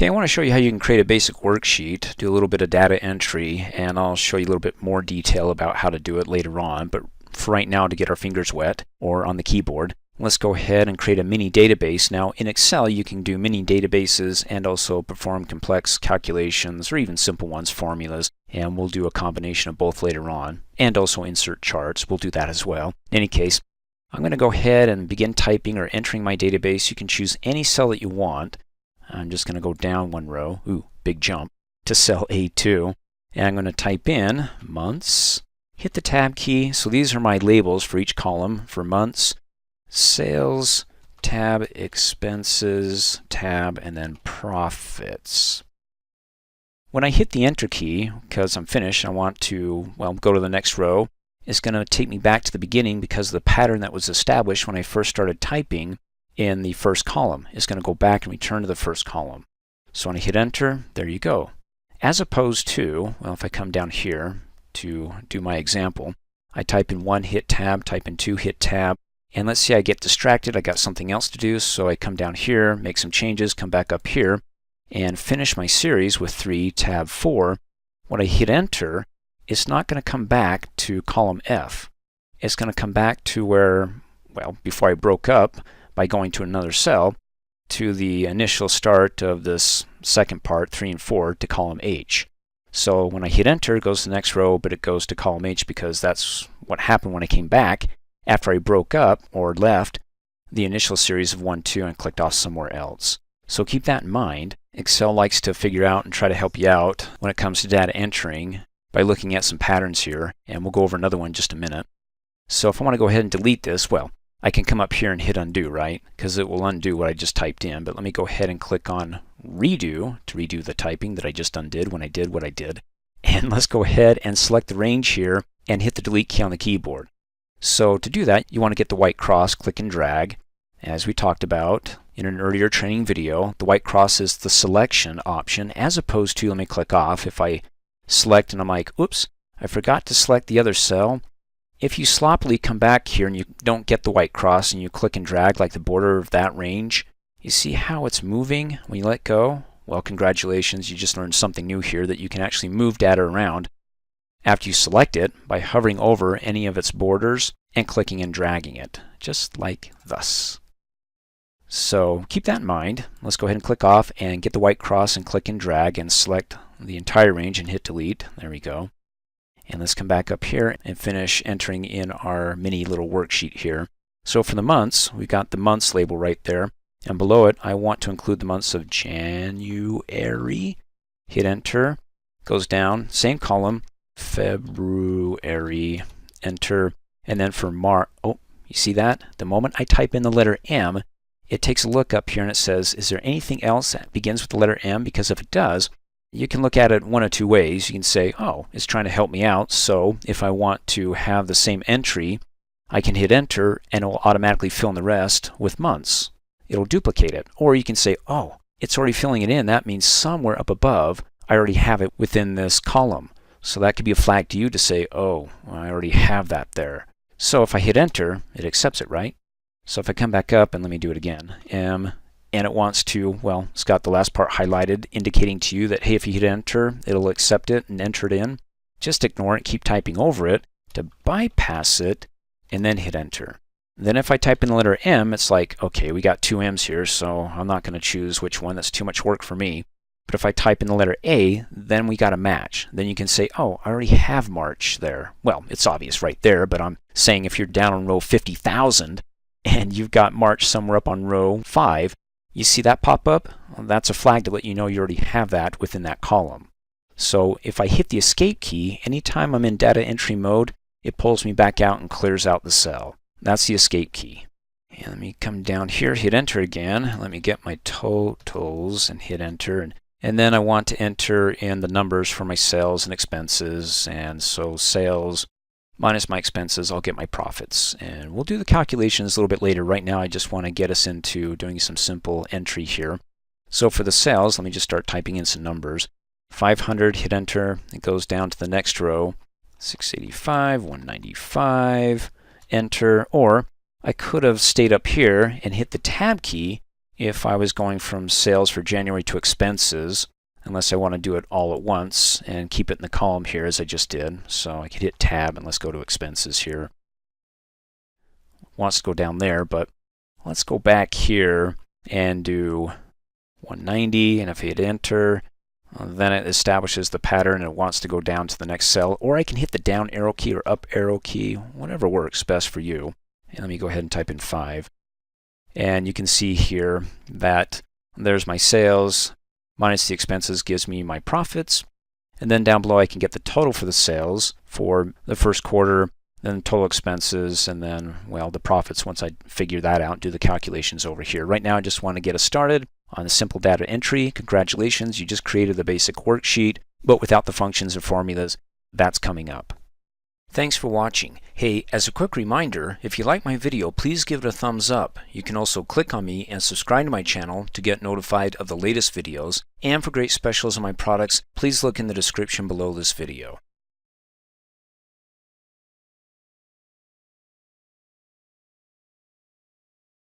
Okay, I want to show you how you can create a basic worksheet, do a little bit of data entry, and I'll show you a little bit more detail about how to do it later on. But for right now, to get our fingers wet or on the keyboard, let's go ahead and create a mini database. Now in Excel, you can do mini databases and also perform complex calculations or even simple ones, formulas, and we'll do a combination of both later on, and also insert charts. We'll do that as well. In any case, I'm going to go ahead and begin typing or entering my database. You can choose any cell that you want. I'm just going to go down one row, ooh, big jump, to cell A2. And I'm going to type in months, hit the tab key. So these are my labels for each column for months, sales, tab, expenses, tab, and then profits. When I hit the enter key, because I'm finished, I want to, well, go to the next row. It's going to take me back to the beginning because of the pattern that was established when I first started typing in the first column. Is going to go back and return to the first column. So when I hit enter, there you go. As opposed to, well, if I come down here to do my example, I type in 1, hit tab, type in 2, hit tab, and let's say I get distracted, I got something else to do, so I come down here, make some changes, come back up here, and finish my series with 3, tab 4. When I hit enter, it's not going to come back to column F. It's going to come back to where, well, before I broke up, by going to another cell, to the initial start of this second part, 3 and 4, to column H. So when I hit enter, it goes to the next row, but it goes to column H because that's what happened when I came back after I broke up or left the initial series of 1, 2 and clicked off somewhere else. So keep that in mind. Excel likes to figure out and try to help you out when it comes to data entering by looking at some patterns here, and we'll go over another one in just a minute. So if I want to go ahead and delete this, well, I can come up here and hit undo, right? Because it will undo what I just typed in. But let me go ahead and click on redo to redo the typing that I just undid when I did what I did. And let's go ahead and select the range here and hit the delete key on the keyboard. So to do that, you want to get the white cross, click and drag. As we talked about in an earlier training video, the white cross is the selection option as opposed to, let me click off. If I select and I'm like, oops, I forgot to select the other cell. If you sloppily come back here and you don't get the white cross and you click and drag like the border of that range, you see how it's moving when you let go? Well, congratulations, you just learned something new here, that you can actually move data around after you select it by hovering over any of its borders and clicking and dragging it, just like thus. So keep that in mind. Let's go ahead and click off and get the white cross and click and drag and select the entire range and hit delete. There we go. And let's come back up here and finish entering in our mini little worksheet here. So for the months, we've got the months label right there. And below it, I want to include the months of January. Hit enter. Goes down. Same column. February. Enter. And then for March. Oh, you see that? The moment I type in the letter M, it takes a look up here and it says, is there anything else that begins with the letter M? Because if it does, you can look at it one of two ways. You can say, oh, it's trying to help me out, so if I want to have the same entry, I can hit enter and it will automatically fill in the rest with months. It'll duplicate it. Or you can say, oh, it's already filling it in. That means somewhere up above, I already have it within this column. So that could be a flag to you to say, oh, well, I already have that there. So if I hit enter, it accepts it, right? So if I come back up and let me do it again, M, and it wants to, well, it's got the last part highlighted, indicating to you that, hey, if you hit enter, it'll accept it and enter it in. Just ignore it, keep typing over it to bypass it, and then hit enter. Then if I type in the letter M, it's like, okay, we got two M's here, so I'm not going to choose which one. That's too much work for me. But if I type in the letter A, then we got a match. Then you can say, oh, I already have March there. Well, it's obvious right there, but I'm saying if you're down on row 50,000 and you've got March somewhere up on row 5, you see that pop up? Well, that's a flag to let you know you already have that within that column. So if I hit the escape key, anytime I'm in data entry mode, it pulls me back out and clears out the cell. That's the escape key. And let me come down here, hit enter again. Let me get my totals and hit enter. And then I want to enter in the numbers for my sales and expenses. And so sales minus my expenses, I'll get my profits. And we'll do the calculations a little bit later. Right now, I just want to get us into doing some simple entry here. So for the sales, let me just start typing in some numbers. 500, hit enter. It goes down to the next row. 685, 195, enter. Or I could have stayed up here and hit the tab key if I was going from sales for January to expenses, unless I want to do it all at once and keep it in the column here as I just did. So I could hit tab and let's go to expenses here. Wants to go down there, but let's go back here and do 190, and if I hit enter, then it establishes the pattern and it wants to go down to the next cell. Or I can hit the down arrow key or up arrow key, whatever works best for you. And let me go ahead and type in 5. And you can see here that there's my sales minus the expenses gives me my profits. And then down below I can get the total for the sales for the first quarter, then total expenses, and then, well, the profits once I figure that out, do the calculations over here. Right now I just want to get us started on a simple data entry. Congratulations, you just created the basic worksheet, but without the functions and formulas. That's coming up. Thanks for watching. Hey, as a quick reminder, if you like my video, please give it a thumbs up. You can also click on me and subscribe to my channel to get notified of the latest videos. And for great specials on my products, please look in the description below this video.